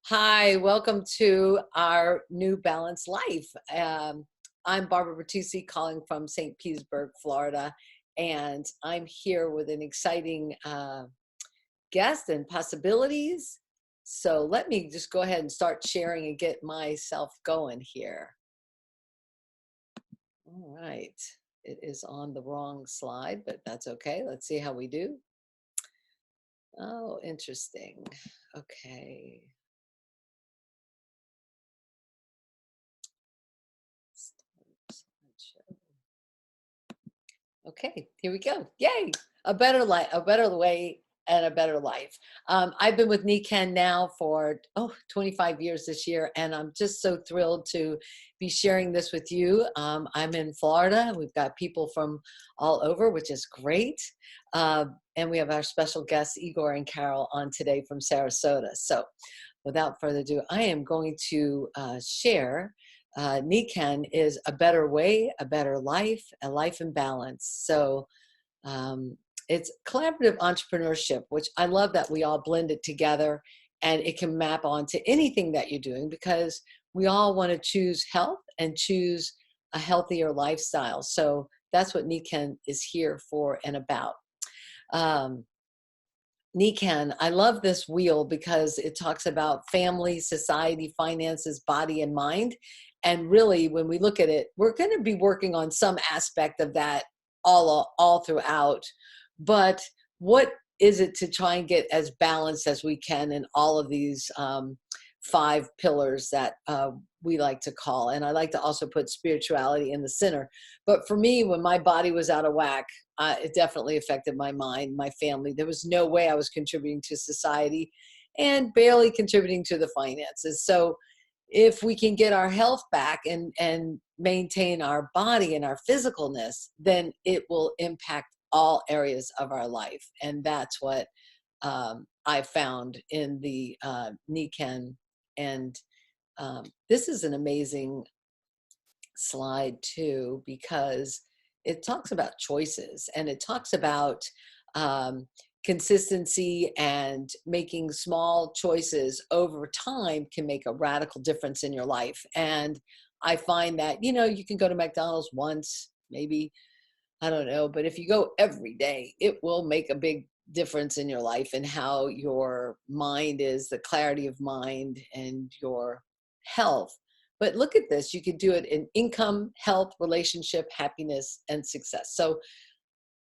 Hi, welcome to our new balanced life. I'm Barbara Bertucci calling from St. Petersburg, Florida, and I'm here with an exciting guest and possibilities. So let me just go ahead and start sharing and get myself going here. All right. It is on the wrong slide, but that's okay. Let's see how we do. Oh, interesting. Okay. Okay, here we go. Yay! A better life, a better way, and a better life. I've been with Nikken now for 25 years this year, and I'm just so thrilled to be sharing this with you. I'm in Florida. We've got people from all over, which is great. And we have our special guests, Igor and Carol, on today from Sarasota. So without further ado, I am going to share Nikken is a better way, a better life, a life in balance. So it's collaborative entrepreneurship, which I love that we all blend it together and it can map onto anything that you're doing because we all want to choose health and choose a healthier lifestyle. So that's what Nikken is here for and about. Nikken, I love this wheel because it talks about family, society, finances, body, and mind. And really, when we look at it, we're going to be working on some aspect of that all throughout. But what is it to try and get as balanced as we can in all of these five pillars that we like to call? And I like to also put spirituality in the center. But for me, when my body was out of whack, it definitely affected my mind, my family. There was no way I was contributing to society and barely contributing to the finances. So if we can get our health back and maintain our body and our physicalness, then it will impact all areas of our life. And that's what I found in the Nikken. And this is an amazing slide too, because it talks about choices and it talks about consistency, and making small choices over time can make a radical difference in your life. And I find that, you can go to McDonald's once, maybe, I don't know, but if you go every day, it will make a big difference in your life and how your mind is, the clarity of mind and your health. But look at this, you could do it in income, health, relationship, happiness, and success. So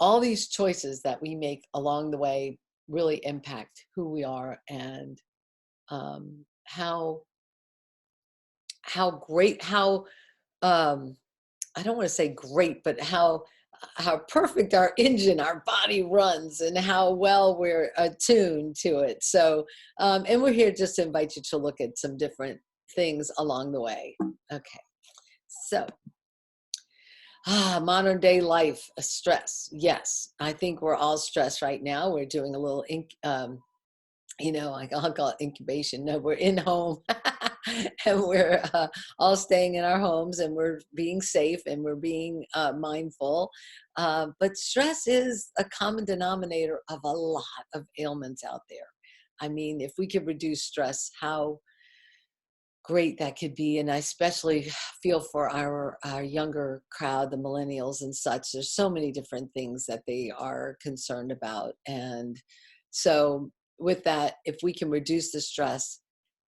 all these choices that we make along the way really impact who we are, and how great, how I don't want to say great, but how perfect our engine, our body runs, and how well we're attuned to it. So, and we're here just to invite you to look at some different things along the way. Okay, so modern day life, stress. Yes, I think we're all stressed right now. We're doing a little I'll call it incubation. No, we're in home and we're all staying in our homes, and we're being safe, and we're being mindful. But stress is a common denominator of a lot of ailments out there. I mean, if we could reduce stress, how great that could be. And I especially feel for our younger crowd, the millennials and such. There's so many different things that they are concerned about. And so with that, if we can reduce the stress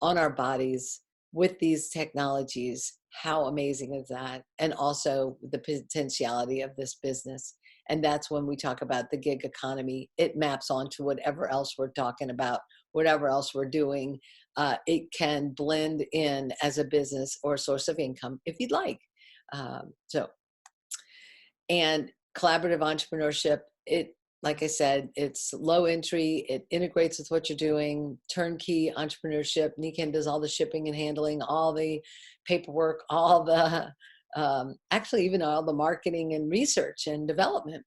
on our bodies with these technologies, how amazing is that? And also the potentiality of this business. And that's when we talk about the gig economy. It maps onto whatever else we're talking about, whatever else we're doing. It can blend in as a business or a source of income if you'd like. And collaborative entrepreneurship, like I said, it's low entry, it integrates with what you're doing, turnkey entrepreneurship. Nikken does all the shipping and handling, all the paperwork, all the, actually even all the marketing and research and development.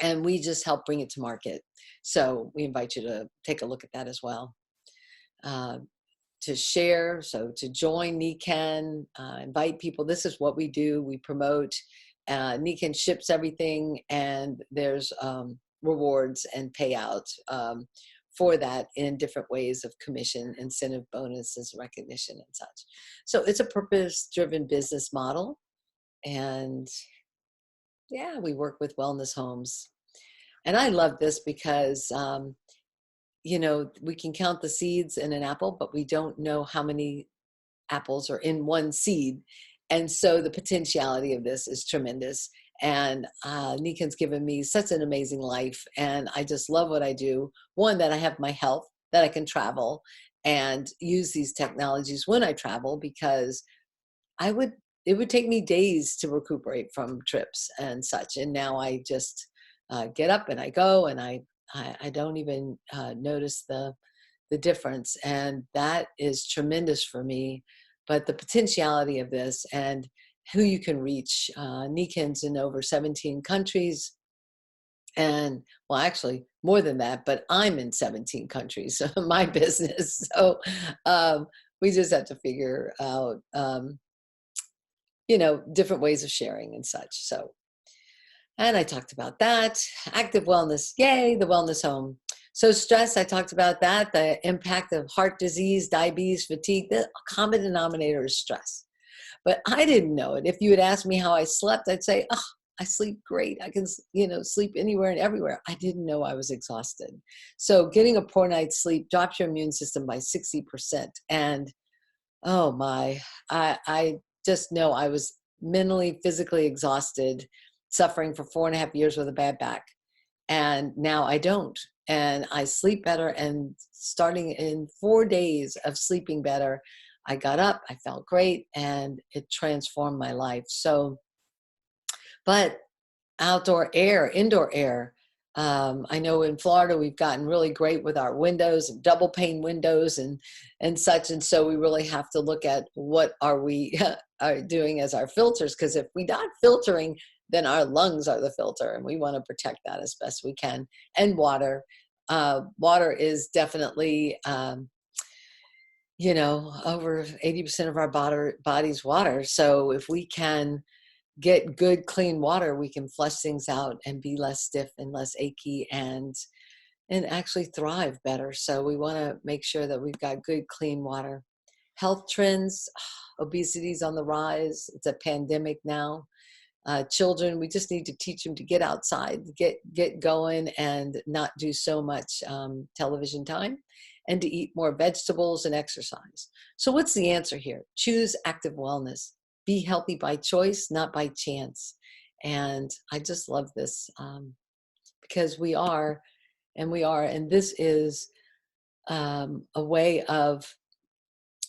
And we just help bring it to market. So we invite you to take a look at that as well. To share, so to join Nikken, invite people. This is what we do. We promote. Nikken ships everything, and there's rewards and payouts for that in different ways of commission, incentive, bonuses, recognition, and such. So it's a purpose-driven business model. And yeah, we work with wellness homes. And I love this because, we can count the seeds in an apple, but we don't know how many apples are in one seed. And so the potentiality of this is tremendous. And Nikken's given me such an amazing life. And I just love what I do. One, that I have my health, that I can travel and use these technologies when I travel, because it would take me days to recuperate from trips and such. And now I just get up and I go, and I don't even notice the difference. And that is tremendous for me. But the potentiality of this and who you can reach, Nikken's in over 17 countries. And well, actually more than that, but I'm in 17 countries, so my business. So we just have to figure out, different ways of sharing and such. So, and I talked about that. Active wellness, yay, the wellness home. So stress, I talked about that, the impact of heart disease, diabetes, fatigue. The common denominator is stress. But I didn't know it. If you had asked me how I slept, I'd say, oh, I sleep great. I can, sleep anywhere and everywhere. I didn't know I was exhausted. So getting a poor night's sleep drops your immune system by 60%. And oh my, I just know I was mentally, physically exhausted, suffering for 4.5 years with a bad back. And now I don't. And I sleep better. And starting in 4 days of sleeping better, I got up, I felt great, and it transformed my life. So, but outdoor air, indoor air. I know in Florida, we've gotten really great with our windows, double pane windows and such. And so we really have to look at what are we are doing as our filters, because if we're not filtering, then our lungs are the filter, and we want to protect that as best we can. And water. Water is definitely, over 80% of our body's water. So if we can get good, clean water, we can flush things out and be less stiff and less achy and actually thrive better. So we want to make sure that we've got good, clean water. Health trends, obesity is on the rise. It's a pandemic now. Children, we just need to teach them to get outside, get going, and not do so much television time, and to eat more vegetables and exercise. So what's the answer here? Choose active wellness. Be healthy by choice, not by chance. And I just love this because we are, and this is a way of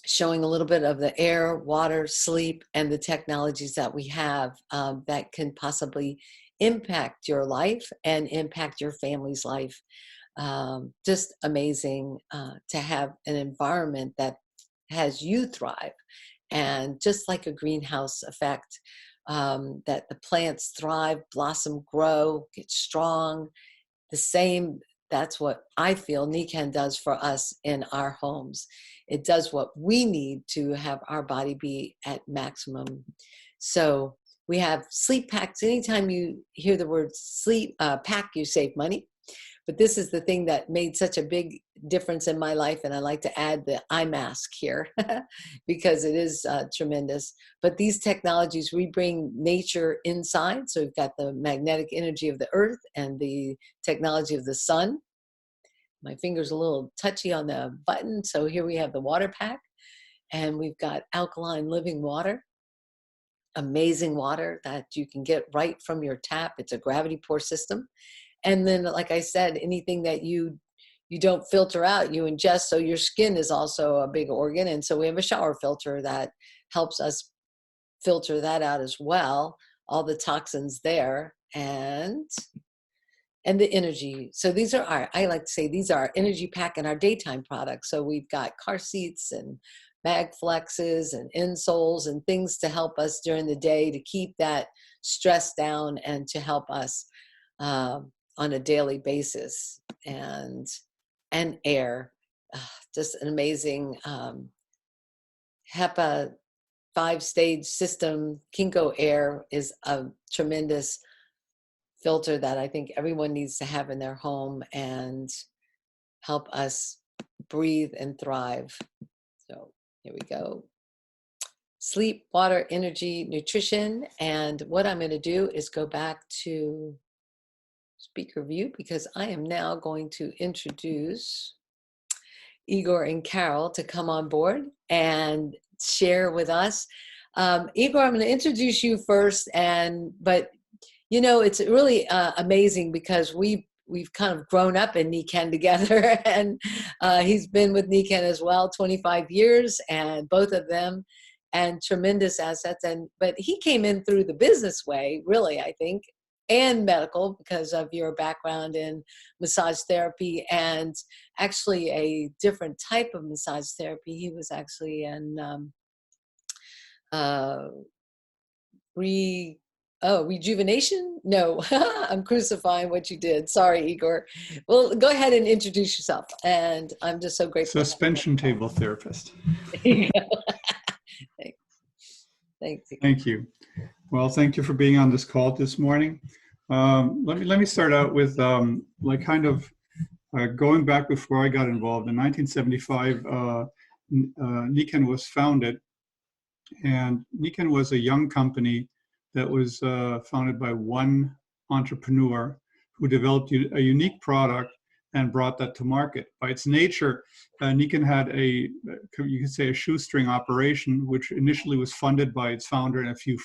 showing a little bit of the air, water, sleep, and the technologies that we have that can possibly impact your life and impact your family's life. Just amazing to have an environment that has you thrive. And just like a greenhouse effect, that the plants thrive, blossom, grow, get strong, the same. That's what I feel Nikken does for us in our homes. It does what we need to have our body be at maximum. So we have sleep packs. Anytime you hear the word sleep pack, you save money. But this is the thing that made such a big difference in my life. And I like to add the eye mask here because it is tremendous. But these technologies, we bring nature inside. So we've got the magnetic energy of the earth and the technology of the sun. My finger's a little touchy on the button. So here we have the water pack, and we've got alkaline living water. Amazing water that you can get right from your tap. It's a gravity pour system. And then, like I said, anything that you don't filter out, you ingest. So your skin is also a big organ. And so we have a shower filter that helps us filter that out as well, all the toxins there, and the energy. So these are I like to say these are our energy pack and our daytime products. So we've got car seats and mag flexes and insoles and things to help us during the day to keep that stress down and to help us on a daily basis. And air, just an amazing HEPA 5-stage system. Kinko Air is a tremendous filter that I think everyone needs to have in their home. And help us breathe and thrive. So here we go. Sleep, water, energy, nutrition. And what I'm going to do is go back to speaker view, because I am now going to introduce Igor and Carol to come on board and share with us. Igor, I'm going to introduce you first, but you know, it's really amazing because we've kind of grown up in Nikken together, and he's been with Nikken as well, 25 years, and both of them, and tremendous assets. But he came in through the business way, really, I think, and medical, because of your background in massage therapy, and actually a different type of massage therapy. He was actually in rejuvenation? No, I'm crucifying what you did. Sorry, Igor. Well, go ahead and introduce yourself. And I'm just so grateful. Suspension table therapist. There you go. Thanks. Thanks. Thank you. Well, thank you for being on this call this morning. Let me start out with going back before I got involved. In 1975, Nikken was founded, and Nikken was a young company that was founded by one entrepreneur who developed a unique product and brought that to market. By its nature, Nikken had you could say a shoestring operation, which initially was funded by its founder and a few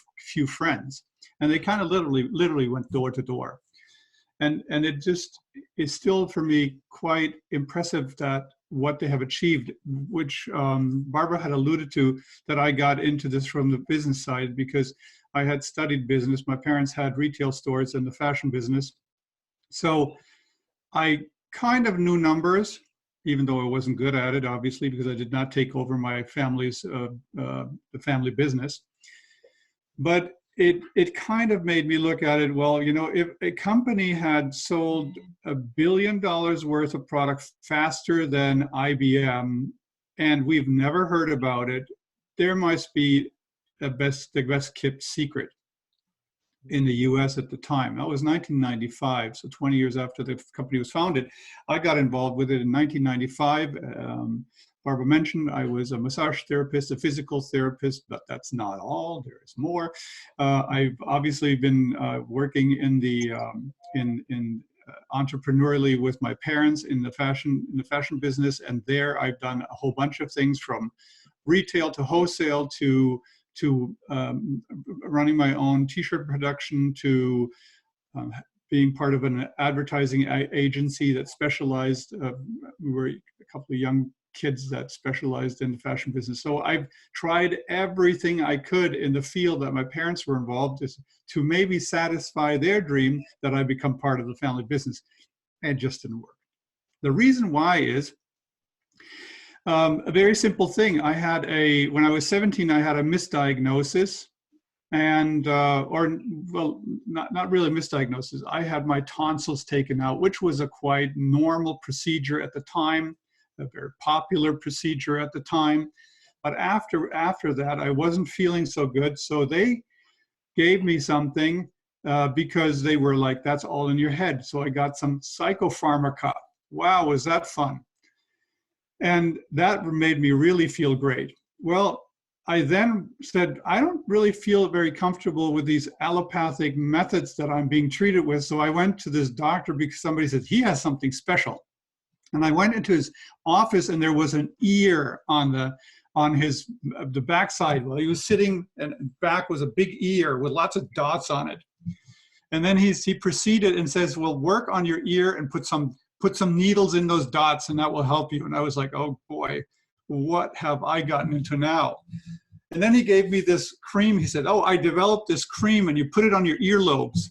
friends. And they kind of literally went door to door. And it just is still, for me, quite impressive that what they have achieved, which Barbara had alluded to, that I got into this from the business side because I had studied business. My parents had retail stores in the fashion business. So I kind of knew numbers, even though I wasn't good at it, obviously, because I did not take over my family's, the family business. But it kind of made me look at it, well, you know, if a company had sold $1 billion worth of product faster than IBM, and we've never heard about it, there must be the best kept secret in the US at the time. That was 1995, so 20 years after the company was founded. I got involved with it in 1995. Barbara mentioned I was a massage therapist, a physical therapist, but that's not all. There is more. I've obviously been working in the entrepreneurially with my parents in the fashion business, and there I've done a whole bunch of things, from retail to wholesale to running my own t-shirt production, to being part of an advertising agency that specialized. We were a couple of young kids that specialized in the fashion business. So I've tried everything I could in the field that my parents were involved in to maybe satisfy their dream that I become part of the family business. And it just didn't work. The reason why is a very simple thing. When I was 17, I had a misdiagnosis, and not really a misdiagnosis. I had my tonsils taken out, which was a quite normal procedure at the time, a very popular procedure at the time. But after that, I wasn't feeling so good. So they gave me something because they were like, that's all in your head. So I got some psychopharmaca. Wow, was that fun? And that made me really feel great. Well, I then said, I don't really feel very comfortable with these allopathic methods that I'm being treated with. So I went to this doctor because somebody said he has something special. And I went into his office, and there was an ear on the backside. Well, he was sitting, and back was a big ear with lots of dots on it. And then he proceeded and says, well, work on your ear and put some needles in those dots, and that will help you. And I was like, oh boy, what have I gotten into now? And then he gave me this cream. He said, oh, I developed this cream, and you put it on your earlobes.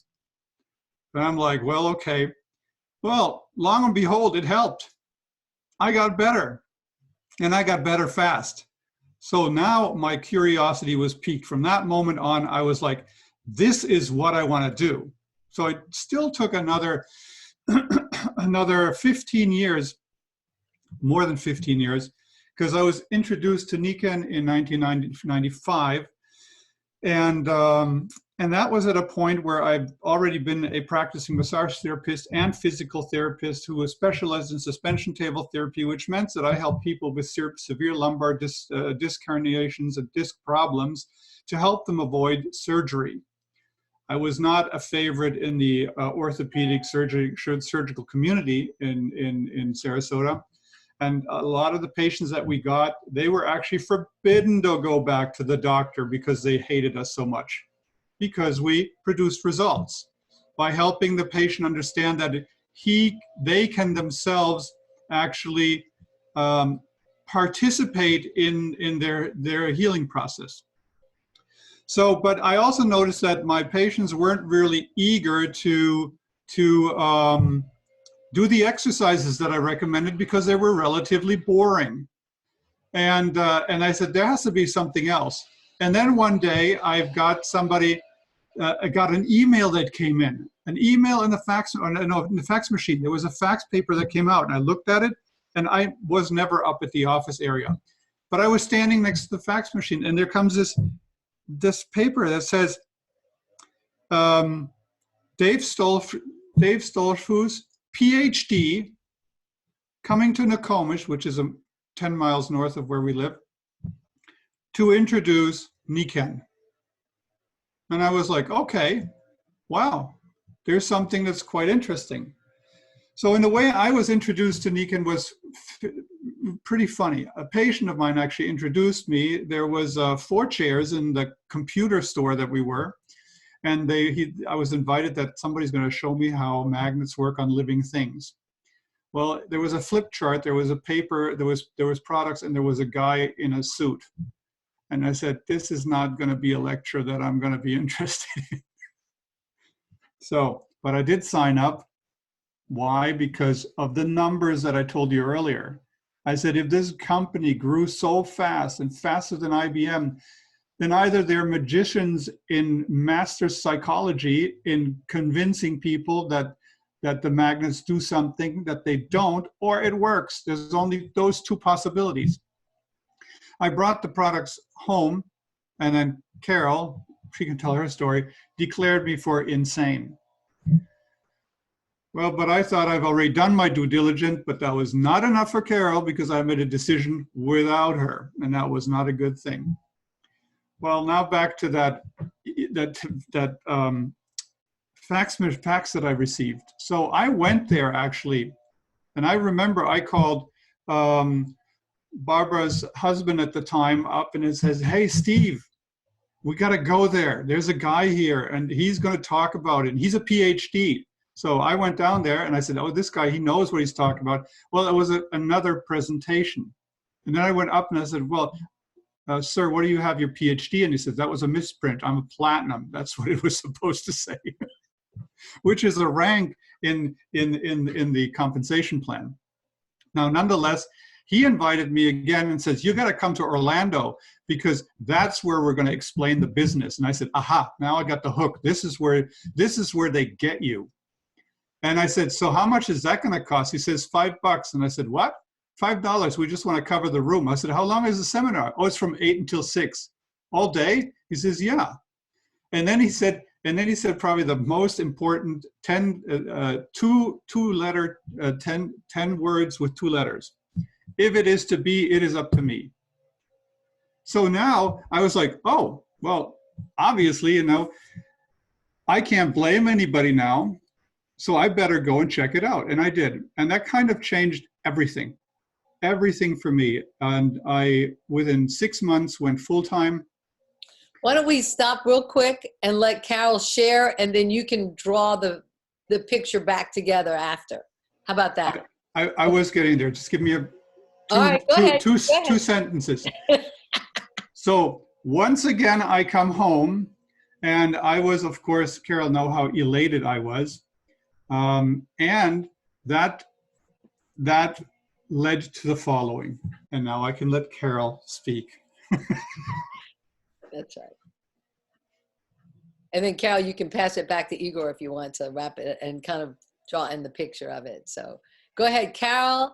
And I'm like, well, okay. Well, long and behold, it helped. I got better, and I got better fast. So now my curiosity was piqued. From that moment on, I was like, this is what I want to do. So it still took another 15 years, more than 15 years, because I was introduced to Nikken in 1995. And that was at a point where I've already been a practicing massage therapist and physical therapist who was specialized in suspension table therapy, which meant that I helped people with severe lumbar disc herniations and disc problems to help them avoid surgery. I was not a favorite in the orthopedic surgical community in Sarasota. And a lot of the patients that we got, they were actually forbidden to go back to the doctor because they hated us so much, because we produced results by helping the patient understand that they can themselves actually participate in their healing process. So, but I also noticed that my patients weren't really eager to do the exercises that I recommended because they were relatively boring. And I said, there has to be something else. And then one day I've got somebody, I got an email that came in, an email in the fax, or no, in the fax machine. There was a fax paper that came out, and I looked at it, and I was never up at the office area. But I was standing next to the fax machine, and there comes this paper that says, Dave Stolfus, PhD, coming to Nokomis, which is 10 miles north of where we live, to introduce Nikken. And I was like, okay, wow, there's something that's quite interesting. So in the way I was introduced to Nikken was pretty funny. A patient of mine actually introduced me. There was 4 chairs in the computer store that we were. And I was invited that somebody's going to show me how magnets work on living things. Well, there was a flip chart, there was a paper, there was products, and there was a guy in a suit. And I said, this is not going to be a lecture that I'm going to be interested in. So, but I did sign up. Why? Because of the numbers that I told you earlier. I said, if this company grew so fast and faster than IBM, then either they're magicians in master psychology in convincing people that the magnets do something that they don't, or it works. There's only those 2 possibilities. I brought the products home, and then Carol, she can tell her story, declared me for insane. Well, but I thought I've already done my due diligence, but that was not enough for Carol because I made a decision without her, and that was not a good thing. Well, now back to that fax that I received. So I went there actually, and I remember I called Barbara's husband at the time up, and it says, hey, Steve, we got to go there. There's a guy here, and he's going to talk about it. And he's a PhD. So I went down there, and I said, oh, this guy, he knows what he's talking about. Well, it was another presentation. And then I went up, and I said, well, sir, what do you have your PhD? And he said, that was a misprint. I'm a platinum. That's what it was supposed to say, which is a rank in the compensation plan. Now, nonetheless, he invited me again and says, you got to come to Orlando because that's where we're going to explain the business. And I said, aha, now I got the hook. This is where they get you. And I said, so how much is that going to cost? He says, $5. And I said, what? $5. We just want to cover the room. I said, how long is the seminar? Oh, it's from 8 until 6. All day? He says, yeah. And then he said probably the most important 10 words with 2 letters. If it is to be, it is up to me. So now I was like, oh, well, obviously, you know, I can't blame anybody now. So I better go and check it out. And I did. And that kind of changed everything for me. And I, within 6 months, went full-time. Why don't we stop real quick and let Carol share, and then you can draw the picture back together after. How about that? I was getting there. Just give me two sentences. So once again, I come home, and I was, of course, Carol know how elated I was. And that led to the following. And now I can let Carol speak. That's right. And then Carol, you can pass it back to Igor if you want to wrap it and kind of draw in the picture of it. So go ahead, Carol,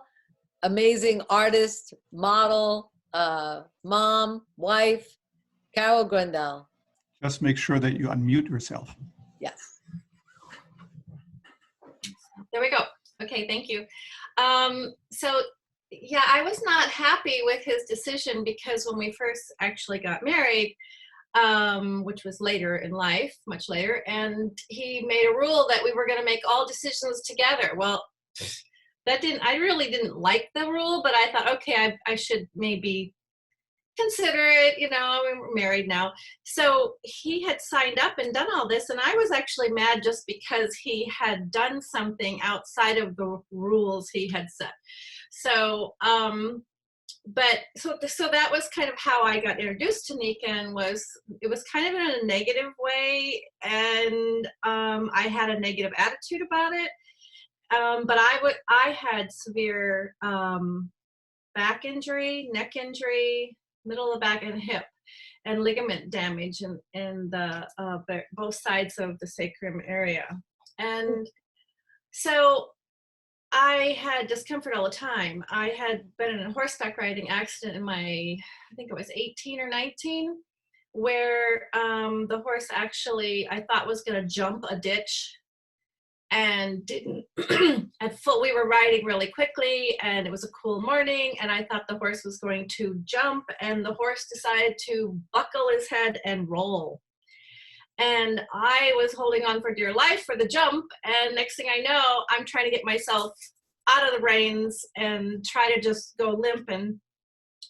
amazing artist, model, mom, wife, Carol Gruendl. Just make sure that you unmute yourself. Yes. There we go. Okay, thank you. So yeah, I was not happy with his decision because when we first actually got married, which was later in life, much later, and he made a rule that we were going to make all decisions together. Well, I really didn't like the rule, but I thought, okay, I should maybe consider it, you know, we're married now. So he had signed up and done all this, and I was actually mad just because he had done something outside of the rules he had set. So, so that was kind of how I got introduced to Nikken. It was kind of in a negative way, and I had a negative attitude about it. But I had severe back injury, neck injury, middle of the back and hip, and ligament damage in the both sides of the sacrum area. And so I had discomfort all the time. I had been in a horseback riding accident in I think it was 18 or 19, where the horse actually, I thought was going to jump a ditch and didn't. We were riding really quickly, and it was a cool morning, and I thought the horse was going to jump, and the horse decided to buckle his head and roll. And I was holding on for dear life for the jump, and next thing I know, I'm trying to get myself out of the reins and try to just go limp and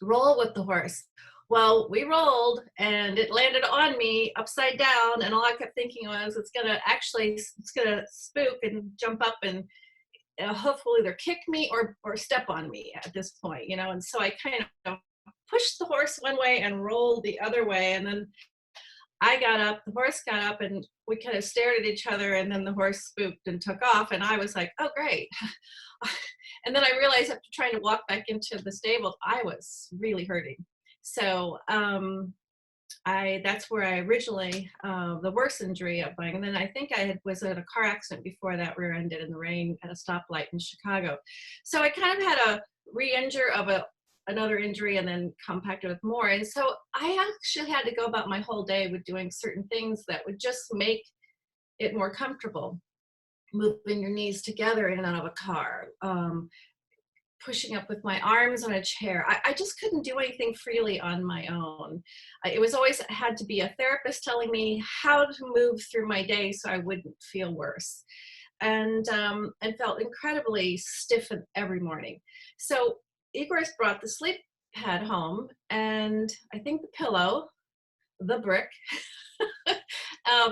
roll with the horse. Well, we rolled, and it landed on me upside down, and all I kept thinking was, it's gonna spook and jump up and hopefully either kick me or step on me at this point, you know. And so I kind of pushed the horse one way and rolled the other way, and then I got up, the horse got up, and we kind of stared at each other, and then the horse spooked and took off, and I was like, oh, great. And then I realized after trying to walk back into the stable, I was really hurting. So that's where I originally, the worst injury of mine, and then I think was in a car accident before that, rear-ended in the rain at a stoplight in Chicago. So I kind of had a re-injure of another injury and then compacted with more. And so I actually had to go about my whole day with doing certain things that would just make it more comfortable. Moving your knees together in and out of a car, pushing up with my arms on a chair. I just couldn't do anything freely on my own. It was always had to be a therapist telling me how to move through my day so I wouldn't feel worse. And felt incredibly stiff every morning. So Igor's brought the sleep pad home, and I think the pillow, the brick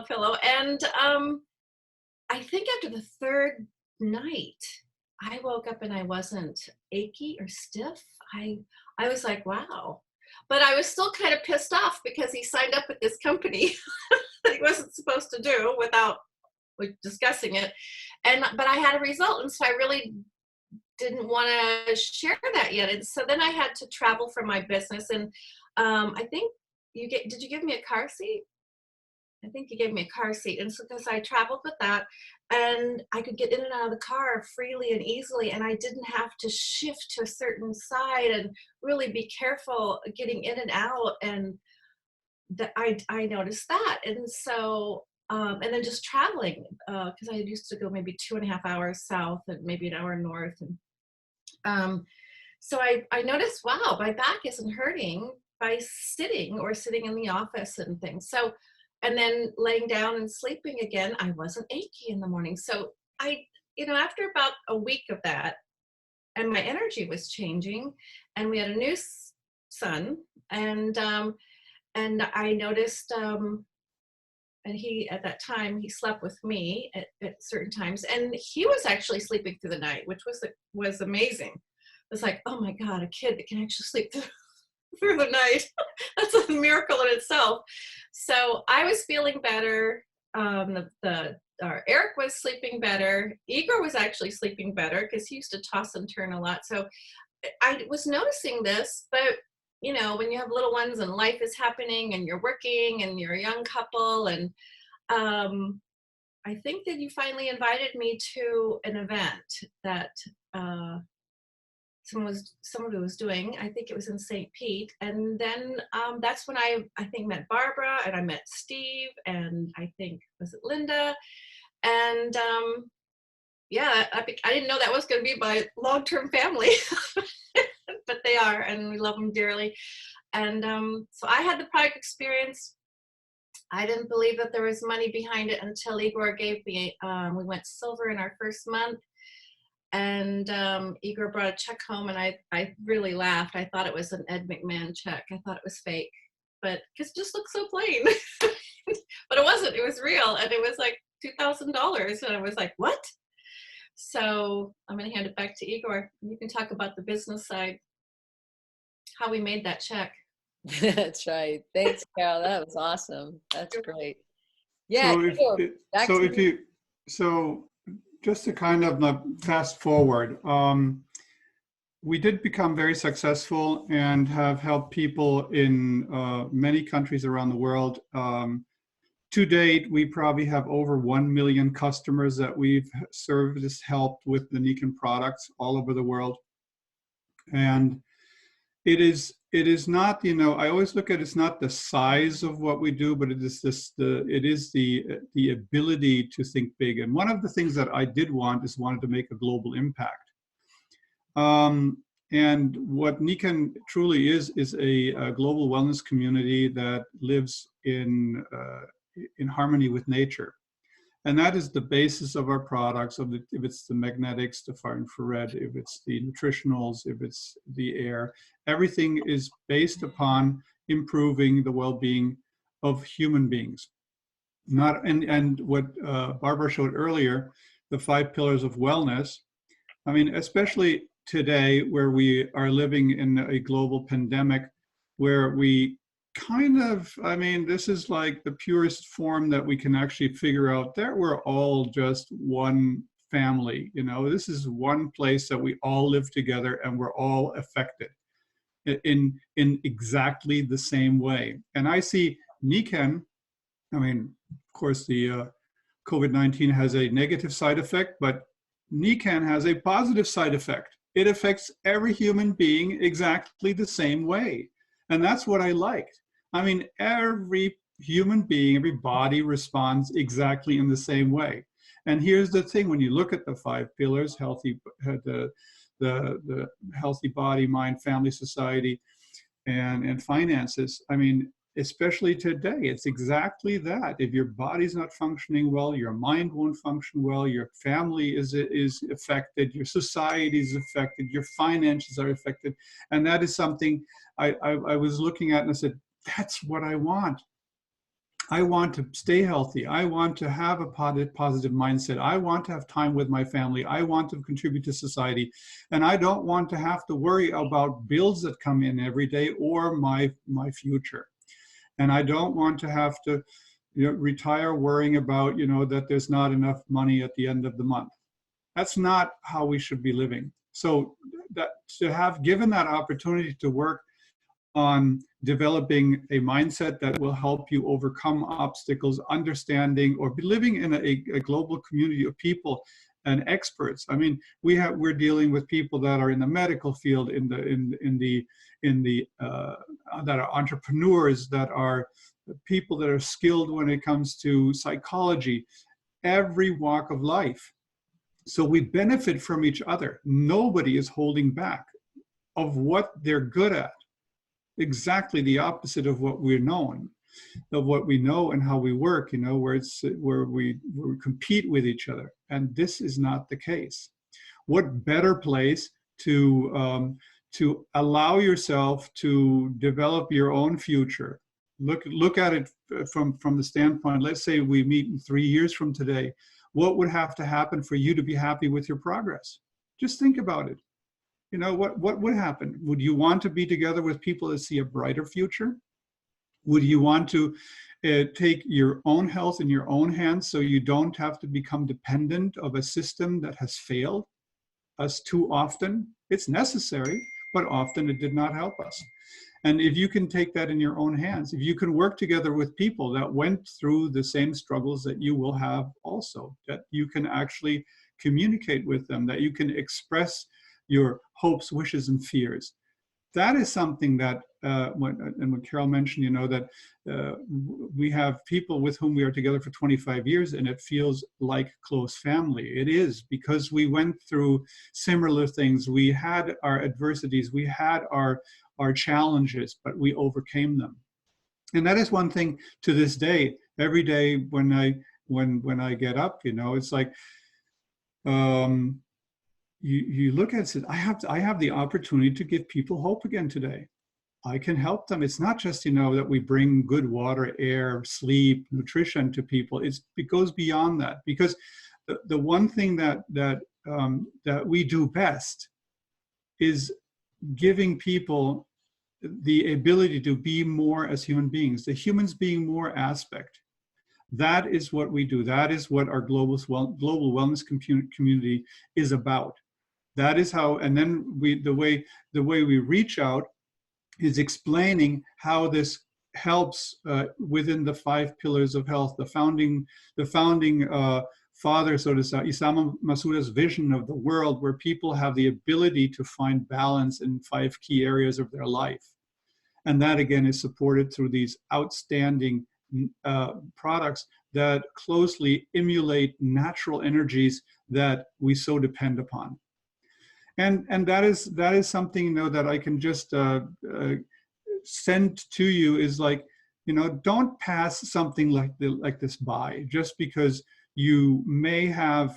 pillow, and I think after the third night, I woke up and I wasn't achy or stiff. I was like, wow. But I was still kind of pissed off because he signed up with this company that he wasn't supposed to do without discussing it. But I had a result, and so I really didn't want to share that yet. And so then I had to travel for my business, and I think did you give me a car seat? I think you gave me a car seat. And so because I traveled with that, and I could get in and out of the car freely and easily, and I didn't have to shift to a certain side and really be careful getting in and out. And I noticed that. And so and then just traveling, because I used to go maybe 2.5 hours south and maybe an hour north. And so I noticed, wow, my back isn't hurting by sitting in the office and things. So, and then laying down and sleeping again, I wasn't achy in the morning. So after about a week of that, and my energy was changing, and we had a new son, and I noticed, and at that time, he slept with me at certain times, and he was actually sleeping through the night, which was amazing. It was like, oh my God, a kid that can actually sleep through the night. That's a miracle in itself. So I was feeling better. Eric was sleeping better. Igor was actually sleeping better because he used to toss and turn a lot. So I was noticing this, but when you have little ones and life is happening and you're working and you're a young couple, and I think that you finally invited me to an event that somebody was doing. I think it was in St. Pete. And then that's when I think met Barbara, and I met Steve, and I think, was it Linda? And yeah, I didn't know that was going to be my long-term family, but they are, and we love them dearly. And so I had the product experience. I didn't believe that there was money behind it until Igor gave me, we went silver in our first month. And Igor brought a check home, and I really laughed. I thought it was an Ed McMahon check. I thought it was fake, but because it just looked so plain. But it wasn't. It was real, and it was like $2,000. And I was like, what? So I'm going to hand it back to Igor. You can talk about the business side, how we made that check. That's right. Thanks, Carol. That was awesome. That's great. Yeah. So just to kind of fast forward, we did become very successful and have helped people in many countries around the world. To date, we probably have over 1 million customers that we've serviced, helped with the Nikken products all over the world. And it is not, you know, I always look at it's not the size of what we do, but it is the ability to think big. And one of the things that I did wanted to make a global impact. And what Nikken truly is a global wellness community that lives in harmony with nature. And that is the basis of our products, if it's the magnetics, the far infrared, if it's the nutritionals, if it's the air, everything is based upon improving the well-being of human beings. And what Barbara showed earlier, the 5 pillars of wellness, I mean, especially today where we are living in a global pandemic, where we kind of, I mean, this is like the purest form that we can actually figure out that we're all just one family. You know, this is one place that we all live together and we're all affected in exactly the same way. And I see Nikken, I mean, of course, the COVID-19 has a negative side effect, but Nikken has a positive side effect. It affects every human being exactly the same way. And that's what I liked. I mean, every human being, every body responds exactly in the same way. And here's the thing, when you look at the 5 pillars, the healthy body, mind, family, society, and finances, I mean, especially today, it's exactly that. If your body's not functioning well, your mind won't function well, your family is affected, your society is affected, your finances are affected. And that is something I was looking at and I said, that's what I want. I want to stay healthy. I want to have a positive mindset. I want to have time with my family. I want to contribute to society. And I don't want to have to worry about bills that come in every day or my future. And I don't want to have to, you know, retire worrying about, you know, that there's not enough money at the end of the month. That's not how we should be living. So that to have given that opportunity to work on developing a mindset that will help you overcome obstacles, understanding, or be living in a global community of people and experts. I mean, we're dealing with people that are in the medical field, that are entrepreneurs, that are people that are skilled when it comes to psychology, every walk of life. So we benefit from each other. Nobody is holding back of what they're good at. Exactly the opposite of what we know and how we work, you know, where we compete with each other. And this is not the case. What better place to allow yourself to develop your own future? Look at it from the standpoint, let's say we meet in 3 years from today. What would have to happen for you to be happy with your progress? Just think about it. You know, what would happen? Would you want to be together with people that see a brighter future? Would you want to take your own health in your own hands so you don't have to become dependent of a system that has failed us too often? It's necessary, but often it did not help us. And if you can take that in your own hands, if you can work together with people that went through the same struggles that you will have also, that you can actually communicate with them, that you can express your hopes, wishes, and fears. That is something that, when Carol mentioned, you know, that we have people with whom we are together for 25 years and it feels like close family. It is, because we went through similar things. We had our adversities, we had our challenges, but we overcame them. And that is one thing to this day. Every day when I get up, you know, it's like, you look at it and say, I have the opportunity to give people hope again today. I can help them. It's not just, you know, that we bring good water, air, sleep, nutrition to people. It goes beyond that, because the one thing that we do best is giving people the ability to be more as human beings, the humans being more aspect. That is what we do. That is what our global wellness community is about. That is how, and then the way we reach out is explaining how this helps within the 5 pillars of health, the founding father, so to say, Isamu Masuda's vision of the world, where people have the ability to find balance in 5 key areas of their life. And that again is supported through these outstanding products that closely emulate natural energies that we so depend upon. And that is something, you know, that I can just send to you, is like, you know, don't pass something like this by just because you may have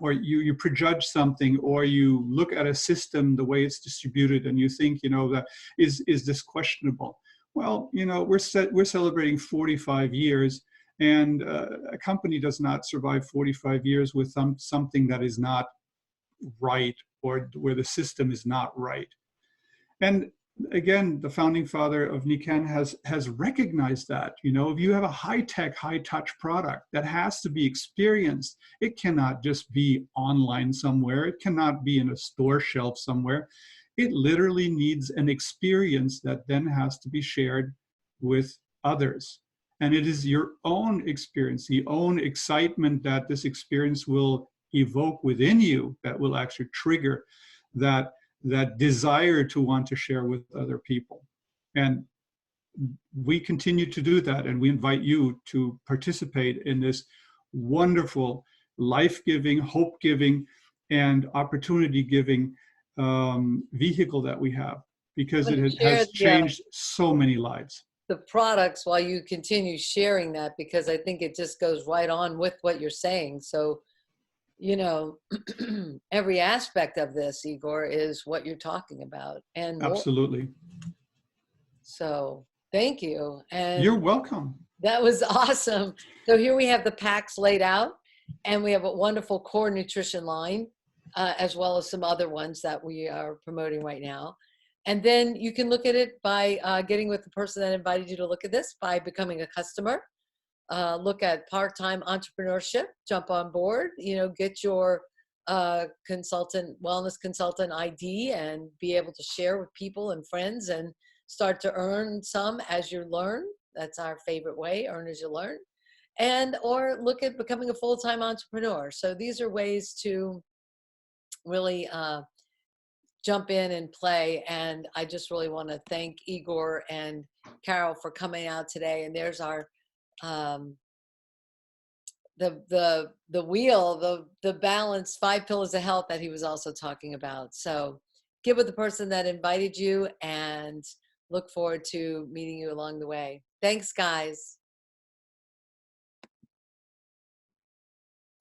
or you prejudge something, or you look at a system, the way it's distributed, and you think, you know, that is this questionable? Well, you know, we're celebrating 45 years, and a company does not survive 45 years with something that is not right, or where the system is not right. And again, the founding father of Nikken has recognized that, you know, if you have a high-tech, high-touch product that has to be experienced, it cannot just be online somewhere. It cannot be in a store shelf somewhere. It literally needs an experience that then has to be shared with others. And it is your own experience, the own excitement that this experience will evoke within you that will actually trigger that desire to want to share with other people. And we continue to do that, and we invite you to participate in this wonderful, life-giving, hope-giving, and opportunity-giving vehicle that we have, because it has changed so many lives. The products, while you continue sharing that, because I think it just goes right on with what you're saying. So, you know, every aspect of this, Igor, is what you're talking about. And absolutely. So thank you. And you're welcome. That was awesome. So here we have the packs laid out, and we have a wonderful core nutrition line, as well as some other ones that we are promoting right now. And then you can look at it by getting with the person that invited you to look at this, by becoming a customer. Look at part-time entrepreneurship, jump on board, you know, get your wellness consultant ID, and be able to share with people and friends, and start to earn some as you learn. That's our favorite way, earn as you learn. And or look at becoming a full-time entrepreneur. So these are ways to really jump in and play. And I just really want to thank Igor and Carol for coming out today. And there's our the wheel, the balance, 5 pillars of health that he was also talking about. So get with the person that invited you, and look forward to meeting you along the way. Thanks, guys.